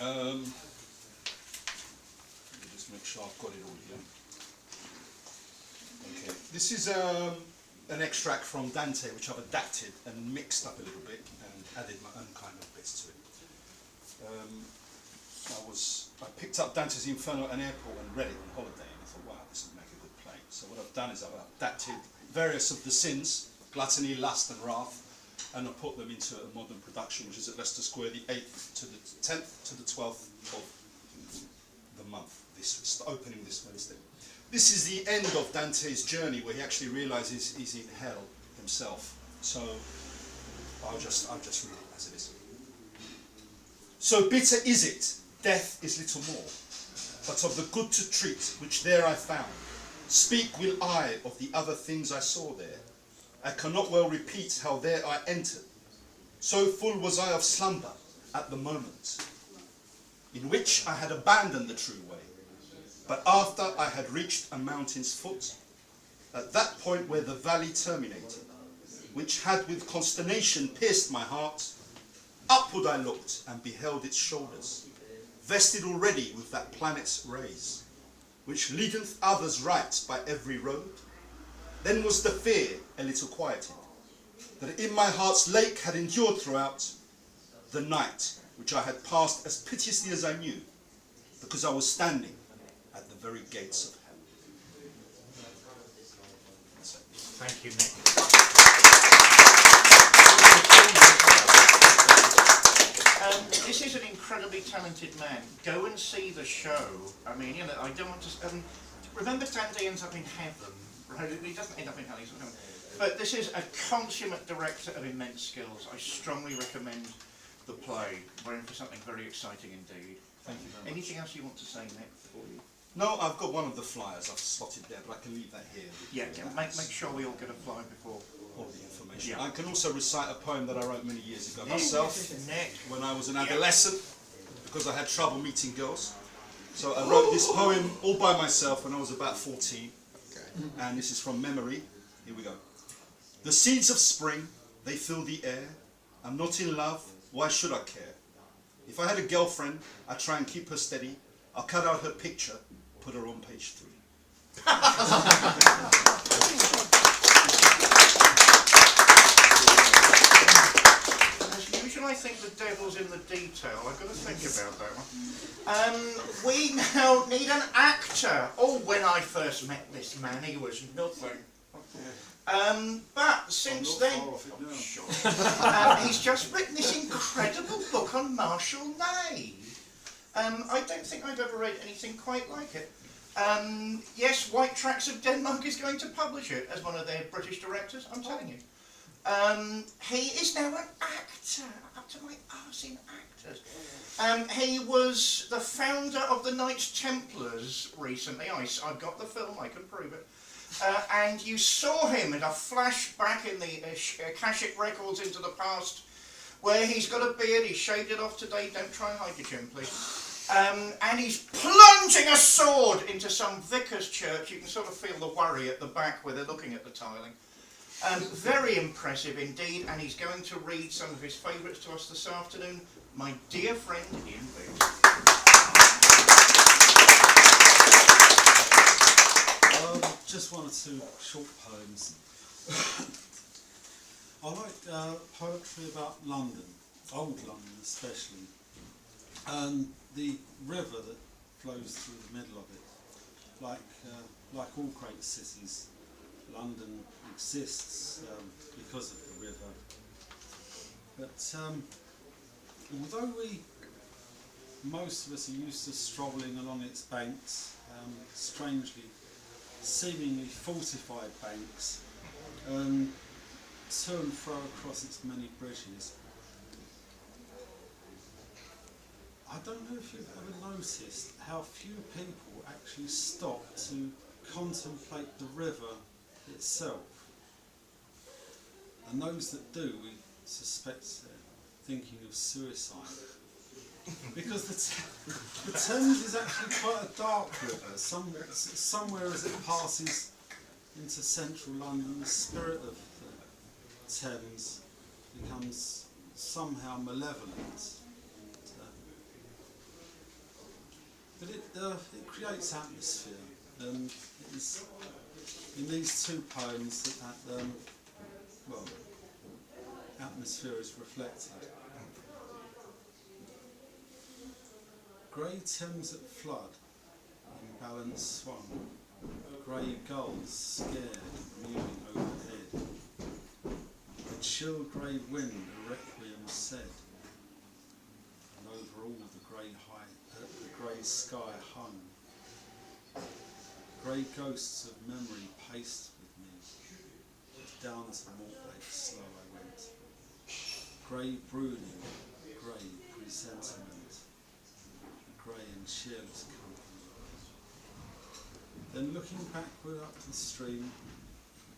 Let me just make sure I've got it all here. Okay, this is an extract from Dante, which I've adapted and mixed up a little bit and added my own kind of bits to it. I picked up Dante's Inferno at an airport and read it on holiday, and I thought, wow, this would make a good play. So what I've done is I've adapted various of the sins, gluttony, lust and wrath, and I put them into a modern production, which is at Leicester Square, the 8th to the 10th to the 12th of the month. It's the opening this Wednesday. This is the end of Dante's journey, where he actually realizes he's in hell himself. So I'll just read it as it is. So bitter is it, death is little more, but of the good to treat, which there I found. Speak will I of the other things I saw there. I cannot well repeat how there I entered. So full was I of slumber at the moment, in which I had abandoned the true way. But after I had reached a mountain's foot, at that point where the valley terminated, which had with consternation pierced my heart, upward I looked and beheld its shoulders, vested already with that planet's rays, which leadeth others right by every road. Then was the fear a little quieted, that in my heart's lake had endured throughout the night, which I had passed as piteously as I knew, because I was standing at the very gates of hell. Thank you, Nick. This is an incredibly talented man. Go and see the show. I mean, you know, I don't want to... remember, Dante ends up in heaven, right? He doesn't end up in hell, he's not heaven. But this is a consummate director of immense skills. I strongly recommend the play. We're in for something very exciting indeed. Thank you very much. Anything else you want to say, Nick, before you? No, I've got one of the flyers I've slotted there, but I can leave that here. Yeah, make sure we all get a flyer before. All the information. Yeah. I can also recite a poem that I wrote many years ago myself, Nick. when I was an adolescent, because I had trouble meeting girls. So I wrote this poem all by myself when I was about 14, and this is from memory. Here we go. The seeds of spring, they fill the air. I'm not in love, why should I care? If I had a girlfriend, I'd try and keep her steady. I'll cut out her picture, put her on page 3. As usual, I think the devil's in the detail. I've got to think about that one. We now need an actor. Oh, when I first met this man, he was nothing. But since then, he's just written this incredible book on Marshall Ney. I don't think I've ever read anything quite like it. Yes, White Tracks of Denmark is going to publish it as one of their British directors, I'm telling you. He is now an actor, up to my arse in actors. He was the founder of the Knights Templars recently. I've got the film, I can prove it. And you saw him in a flashback in the Akashic Records into the past, where he's got a beard, he shaved it off today, don't try and hide your chin, please. And he's plunging a sword into some vicar's church. You can sort of feel the worry at the back where they're looking at the tiling. Very impressive indeed, and he's going to read some of his favourites to us this afternoon. My dear friend Ian Booth. Just one or two short poems. I like poetry about London, old London especially, and the river that flows through the middle of it. Like all great cities, London exists because of the river. But although most of us are used to strolling along its banks, strangely, seemingly fortified banks, to and fro across its many bridges. I don't know if you've ever noticed how few people actually stop to contemplate the river itself. And those that do, we suspect they're thinking of suicide. Because the Thames is actually quite a dark river. Somewhere as it passes into central London, the spirit of the Thames becomes somehow malevolent. But it creates atmosphere, and it is in these two poems that well, atmosphere is reflected. Grey Thames at flood, in balance swung, grey gulls scared, mewing overhead. A chill grey wind a requiem said, and over all the grey sky hung. Grey ghosts of memory paced with me, down to Mortlake slow I went. Grey brooding, grey presentiment, grey and cheerless company. Then looking backward up the stream,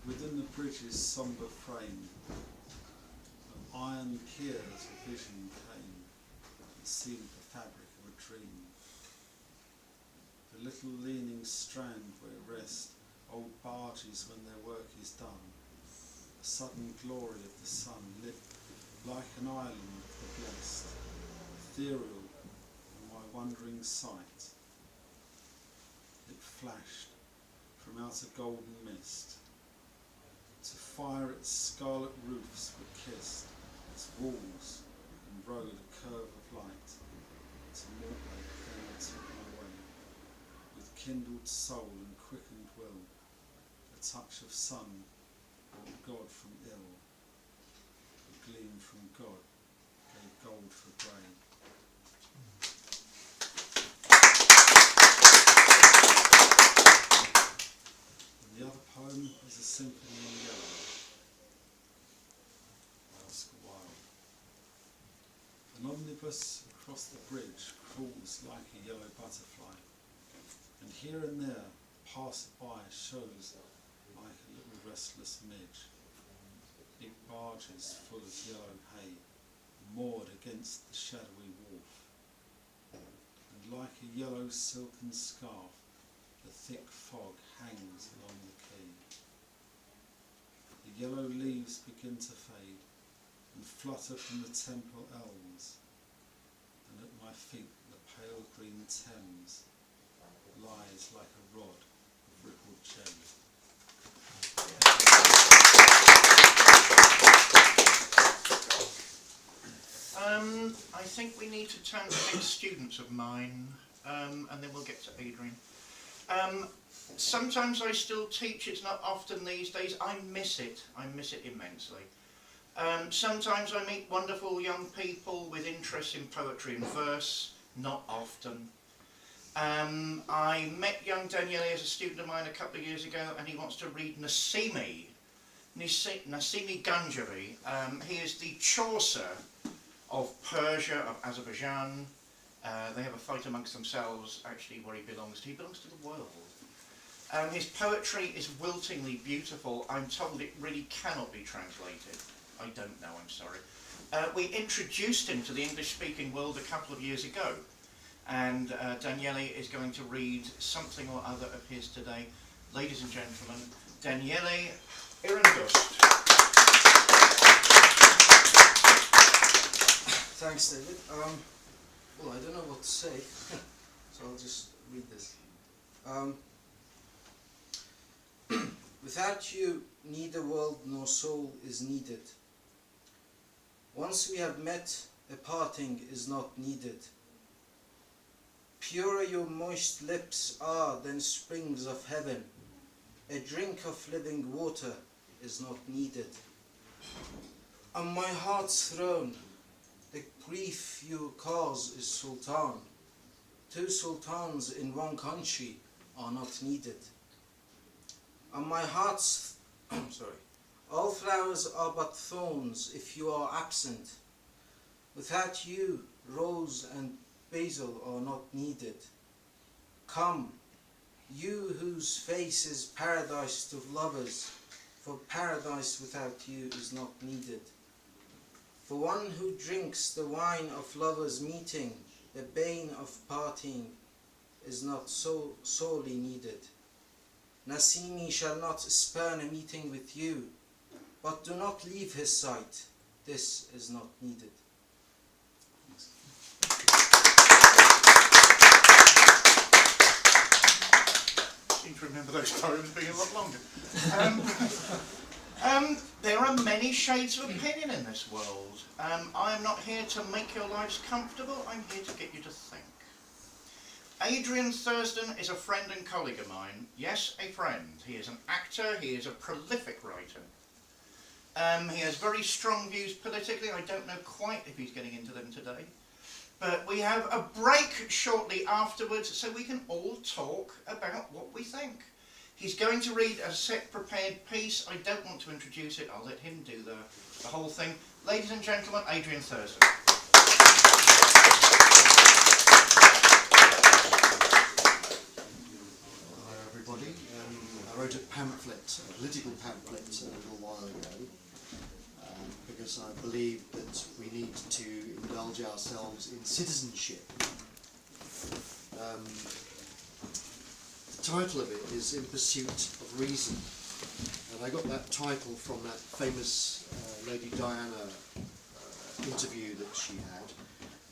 within the bridge's sombre frame, of iron piers a vision came, that seemed the fabric of a dream. The little leaning strand where rest old barges when their work is done, a sudden glory of the sun lit like an island of the blessed, ethereal in my wondering sight. It flashed from out a golden mist, to fire its scarlet roofs were kissed, its walls and rode a curve of light, to Mortlake then I took my way, with kindled soul and quickened will, a touch of sun brought God from ill, a gleam from God gave gold for grey. And the other poem is a symphony in yellow. Oscar Wilde. An omnibus across the bridge crawls like a yellow butterfly, and here and there passer-by shows like a little restless midge. Big barges full of yellow hay, moored against the shadowy wharf, and like a yellow silken scarf, the thick fog hangs along the quay. The yellow leaves begin to fade and flutter from the temple elms, and at my feet the pale green Thames lies like a rod of rippled jade. I think we need to turn to ex-students of mine, and then we'll get to Adrian. Sometimes I still teach, it's not often these days. I miss it immensely. Sometimes I meet wonderful young people with interest in poetry and verse, not often. I met young Daniele as a student of mine a couple of years ago, and he wants to read Nassimi Ganjari. He is the Chaucer of Persia, of Azerbaijan. They have a fight amongst themselves, actually, where he belongs to. He belongs to the world. His poetry is wiltingly beautiful. I'm told it really cannot be translated. I don't know, I'm sorry. We introduced him to the English-speaking world a couple of years ago, and Daniele is going to read something or other of his today. Ladies and gentlemen, Daniele Irandust. Thanks, David. Well, I don't know what to say, so I'll just read this. Without you, neither world nor soul is needed. Once we have met, a parting is not needed. Purer your moist lips are than springs of heaven. A drink of living water is not needed. On my heart's throne, the grief you cause is sultan. Two sultans in one country are not needed. On my heart's all flowers are but thorns if you are absent. Without you, rose and basil are not needed. Come, you whose face is paradise to lovers, for paradise without you is not needed. For one who drinks the wine of lovers' meeting, the bane of parting is not so sorely needed. Nassimi shall not spurn a meeting with you, but do not leave his sight. This is not needed. remember those stories being a lot longer. There are many shades of opinion in this world. I am not here to make your lives comfortable, I'm here to get you to think. Adrian Thurston is a friend and colleague of mine. Yes, a friend. He is an actor, he is a prolific writer. He has very strong views politically. I don't know quite if he's getting into them today. But we have a break shortly afterwards so we can all talk about what we think. He's going to read a set prepared piece. I don't want to introduce it. I'll let him do the whole thing. Ladies and gentlemen, Adrian Thurston. Hello everybody. I wrote a pamphlet, a political pamphlet a little while ago, because I believe that we need to indulge ourselves in citizenship. The title of it is In Pursuit of Reason, and I got that title from that famous Lady Diana interview that she had,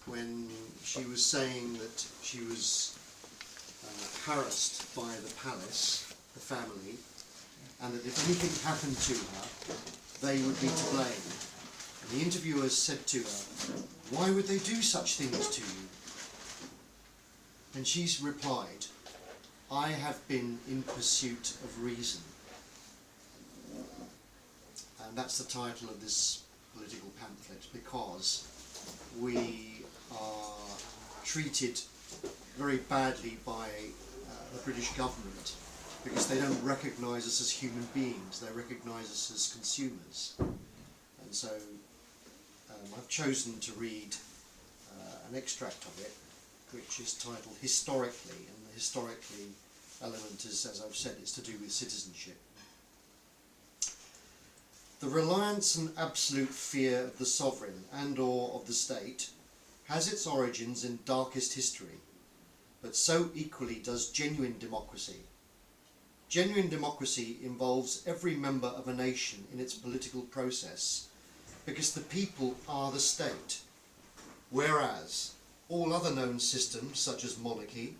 when she was saying that she was harassed by the palace, the family, and that if anything happened to her, they would be to blame. And the interviewers said to her, "Why would they do such things to you?" And she's replied, "I have been in pursuit of reason." And that's the title of this political pamphlet, because we are treated very badly by the British government, because they don't recognise us as human beings, they recognise us as consumers. And so I've chosen to read an extract of it, which is titled Historically, and the historically element is, as I've said, it's to do with citizenship. The reliance and absolute fear of the sovereign and/or of the state has its origins in darkest history, but so equally does genuine democracy. Genuine democracy involves every member of a nation in its political process, because the people are the state, whereas all other known systems, such as monarchy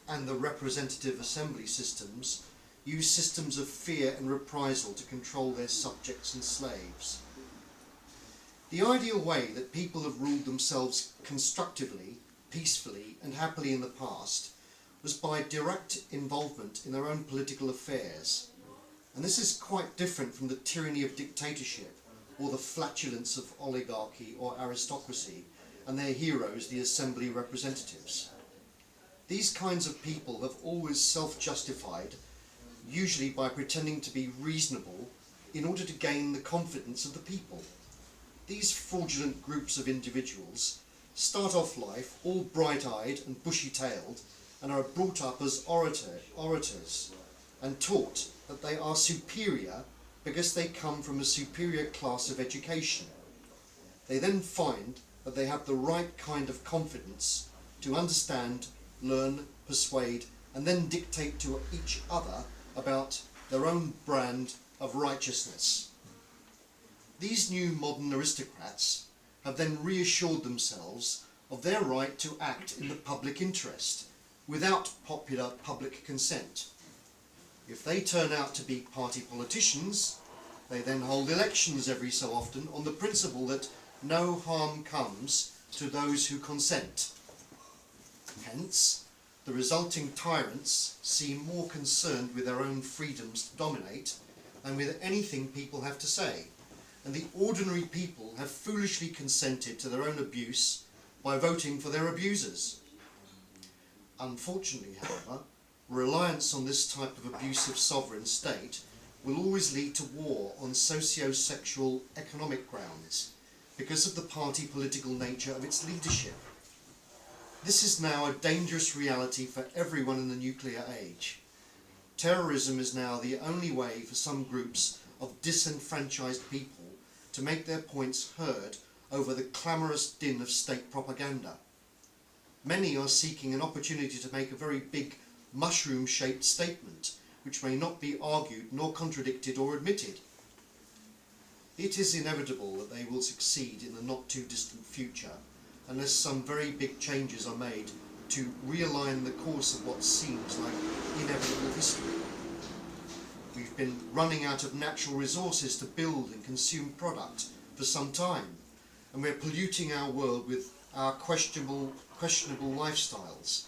and the representative assembly systems, use systems of fear and reprisal to control their subjects and slaves. The ideal way that people have ruled themselves constructively, peacefully and happily in the past was by direct involvement in their own political affairs. And this is quite different from the tyranny of dictatorship or the flatulence of oligarchy or aristocracy and their heroes, the assembly representatives. These kinds of people have always self-justified, usually by pretending to be reasonable in order to gain the confidence of the people. These fraudulent groups of individuals start off life all bright-eyed and bushy-tailed and are brought up as orators and taught that they are superior because they come from a superior class of education. They then find that they have the right kind of confidence to understand, learn, persuade, and then dictate to each other about their own brand of righteousness. These new modern aristocrats have then reassured themselves of their right to act in the public interest without popular public consent. If they turn out to be party politicians, they then hold elections every so often on the principle that no harm comes to those who consent. Hence, the resulting tyrants seem more concerned with their own freedoms to dominate than with anything people have to say, and the ordinary people have foolishly consented to their own abuse by voting for their abusers. Unfortunately, however, reliance on this type of abusive sovereign state will always lead to war on socio-sexual economic grounds because of the party political nature of its leadership. This is now a dangerous reality for everyone in the nuclear age. Terrorism is now the only way for some groups of disenfranchised people to make their points heard over the clamorous din of state propaganda. Many are seeking an opportunity to make a very big mushroom-shaped statement, which may not be argued nor contradicted or admitted. It is inevitable that they will succeed in the not-too-distant future, unless some very big changes are made to realign the course of what seems like inevitable history. We've been running out of natural resources to build and consume product for some time, and we're polluting our world with our questionable lifestyles.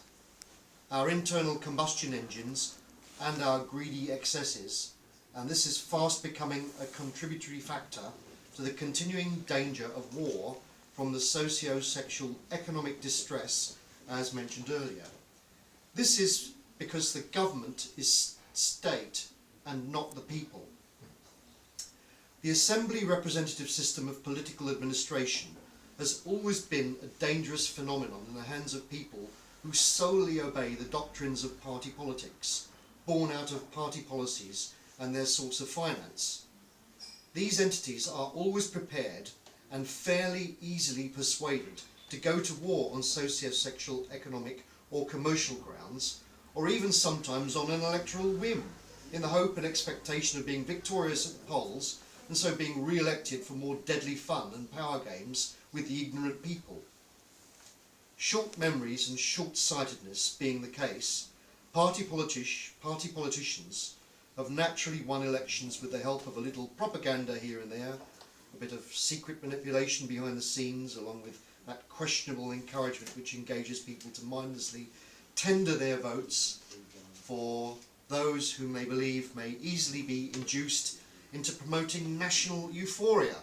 Our internal combustion engines and our greedy excesses, and this is fast becoming a contributory factor to the continuing danger of war from the socio-sexual economic distress as mentioned earlier. This is because the government is state and not the people. The assembly representative system of political administration has always been a dangerous phenomenon in the hands of people who solely obey the doctrines of party politics, born out of party policies and their source of finance. These entities are always prepared and fairly easily persuaded to go to war on socio-sexual, economic or commercial grounds, or even sometimes on an electoral whim, in the hope and expectation of being victorious at the polls and so being re-elected for more deadly fun and power games with the ignorant people. Short memories and short-sightedness being the case, party politicians have naturally won elections with the help of a little propaganda here and there, a bit of secret manipulation behind the scenes, along with that questionable encouragement which engages people to mindlessly tender their votes for those whom they believe may easily be induced into promoting national euphoria.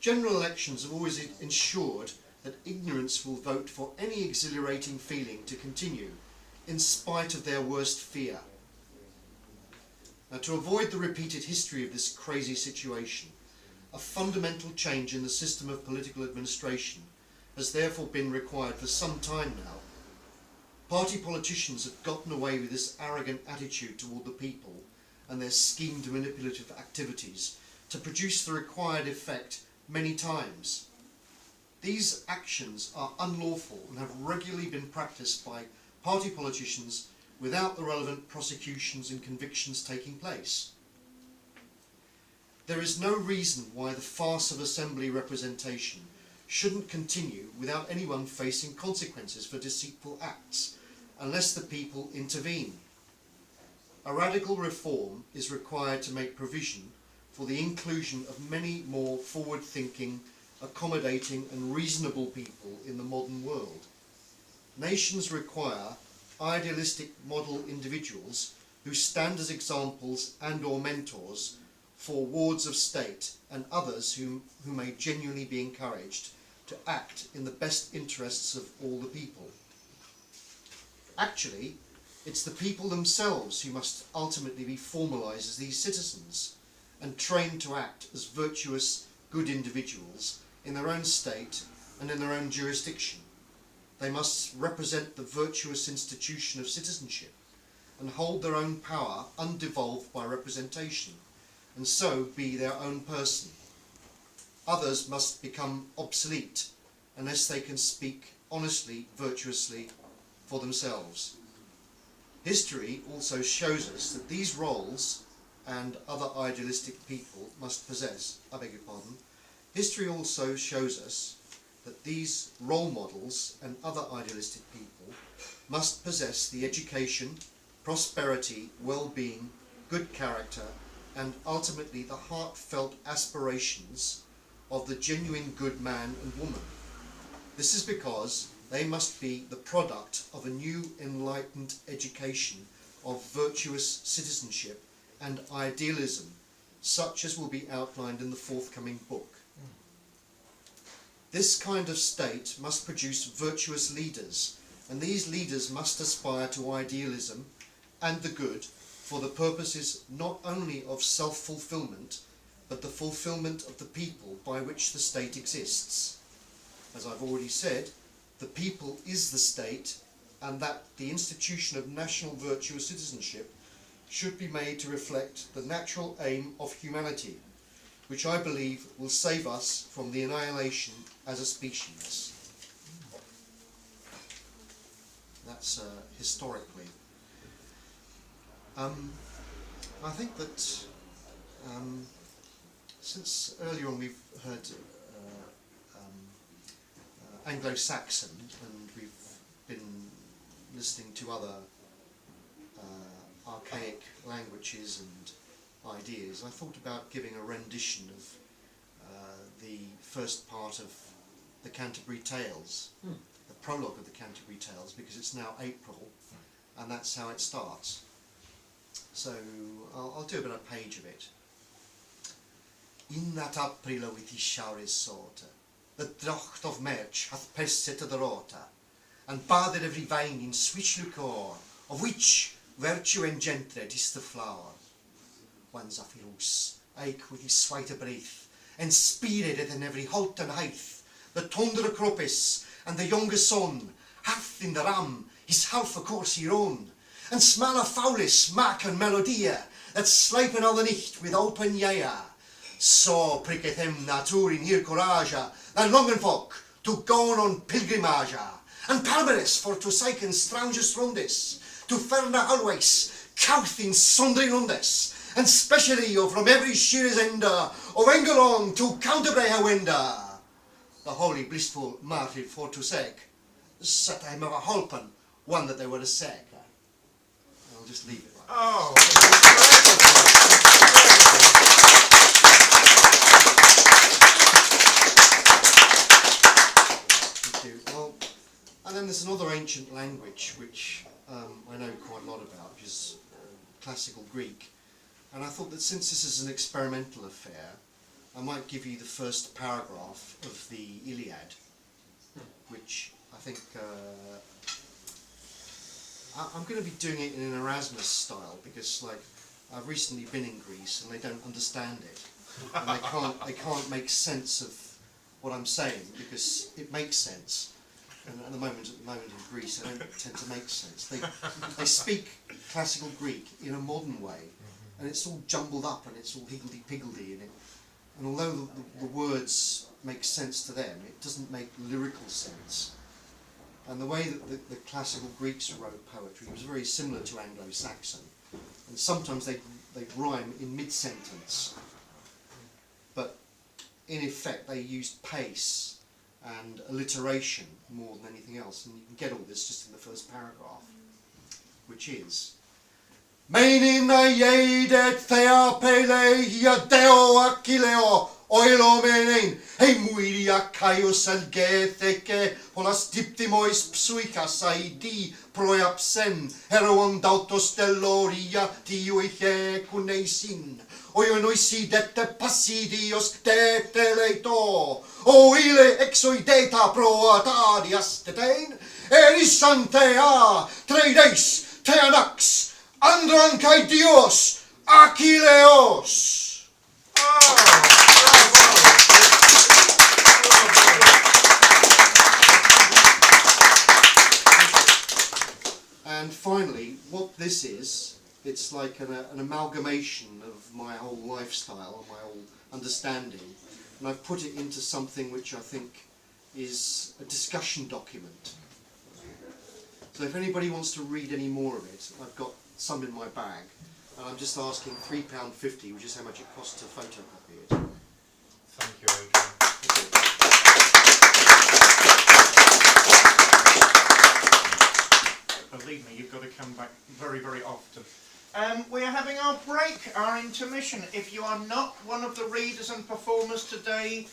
General elections have always ensured that ignorance will vote for any exhilarating feeling to continue, in spite of their worst fear. Now, to avoid the repeated history of this crazy situation, a fundamental change in the system of political administration has therefore been required for some time now. Party politicians have gotten away with this arrogant attitude toward the people and their schemed manipulative activities to produce the required effect many times. These actions are unlawful and have regularly been practiced by party politicians without the relevant prosecutions and convictions taking place. There is no reason why the farce of assembly representation shouldn't continue without anyone facing consequences for deceitful acts, unless the people intervene. A radical reform is required to make provision for the inclusion of many more forward-thinking, accommodating and reasonable people in the modern world. Nations require idealistic model individuals who stand as examples and or mentors for wards of state and others who may genuinely be encouraged to act in the best interests of all the people. Actually, it's the people themselves who must ultimately be formalised as these citizens and trained to act as virtuous, good individuals in their own state and in their own jurisdiction. They must represent the virtuous institution of citizenship and hold their own power undevolved by representation, and so be their own person. Others must become obsolete unless they can speak honestly, virtuously for themselves. History also shows us that these roles and other idealistic people must possess, history also shows us that these role models and other idealistic people must possess the education, prosperity, well-being, good character, and ultimately the heartfelt aspirations of the genuine good man and woman. This is because they must be the product of a new enlightened education of virtuous citizenship and idealism, such as will be outlined in the forthcoming book. This kind of state must produce virtuous leaders, and these leaders must aspire to idealism and the good for the purposes not only of self-fulfillment, but the fulfillment of the people by which the state exists. As I've already said, the people is the state, and that the institution of national virtuous citizenship should be made to reflect the natural aim of humanity, which I believe will save us from the annihilation as a species. That's historically. I think that since earlier on we've heard Anglo-Saxon, and we've been listening to other archaic languages and ideas, I thought about giving a rendition of the first part of the Canterbury Tales, the prologue of the Canterbury Tales, because it's now April, and that's how it starts. So I'll do about a page of it. In that April with his showers sort, the draught of March hath passed to the rota, and bathed every vine in sweet liquor, of which virtue engendered is the flower. One Zaphirus, ache with his sweet breath, and spirit in every halt and height, the tonder cropis and the younger son, hath in the ram his half a course here own, and smell a foulis, mac and melodia, that slipen all the nicht with open yea. So pricketh him natur in hier courage, than longen folk to go on pilgrimage, and palmeres for to siken strangest rondis, to ferna always, couth in sundry rundes, and specially from every sheer's end of Engelong to Canterbury winda. The holy blissful martyr for to sake, set him of a holpen, one that they were a sake. I'll just leave it right there. Oh, Thank you. Well, and then there's another ancient language which I know quite a lot about, which is classical Greek. And I thought that since this is an experimental affair, I might give you the first paragraph of the Iliad, which I think I'm going to be doing it in an Erasmus style, because like I've recently been in Greece and they don't understand it, and they can't make sense of what I'm saying, because it makes sense. And at the moment in Greece, they don't tend to make sense. They speak classical Greek in a modern way, and it's all jumbled up and it's all higgledy-piggledy in it. And although the words make sense to them, it doesn't make lyrical sense. And the way that the classical Greeks wrote poetry was very similar to Anglo-Saxon. And sometimes they'd rhyme in mid-sentence. But in effect, they used pace and alliteration more than anything else. And you can get all this just in the first paragraph, which is: Meinin aidet thea pele ia deo akileo oilo menein hei muiria kaios algetheke polas diptimois psuikas aidi proiapsen heroon dautos deloria tiuiche kuneisin oio noisi dette passidios dete leito oile exoideta proatadias detein erisantea treideis teanax Andron kai Dios, Achilleos. And finally, what this is, it's like an amalgamation of my whole lifestyle and my whole understanding, and I've put it into something which I think is a discussion document. So if anybody wants to read any more of it, I've got some in my bag, and I'm just asking £3.50, which is how much it costs to photocopy it. thank you, Adrian. Believe me, you've got to come back very, very often. We are having our break, our intermission. If you are not one of the readers and performers today,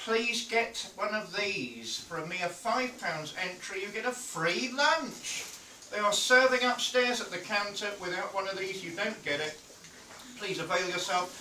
please get one of these. For a mere £5 entry, you get a free lunch. They are serving upstairs at the counter. Without one of these, you don't get it. Please avail yourself.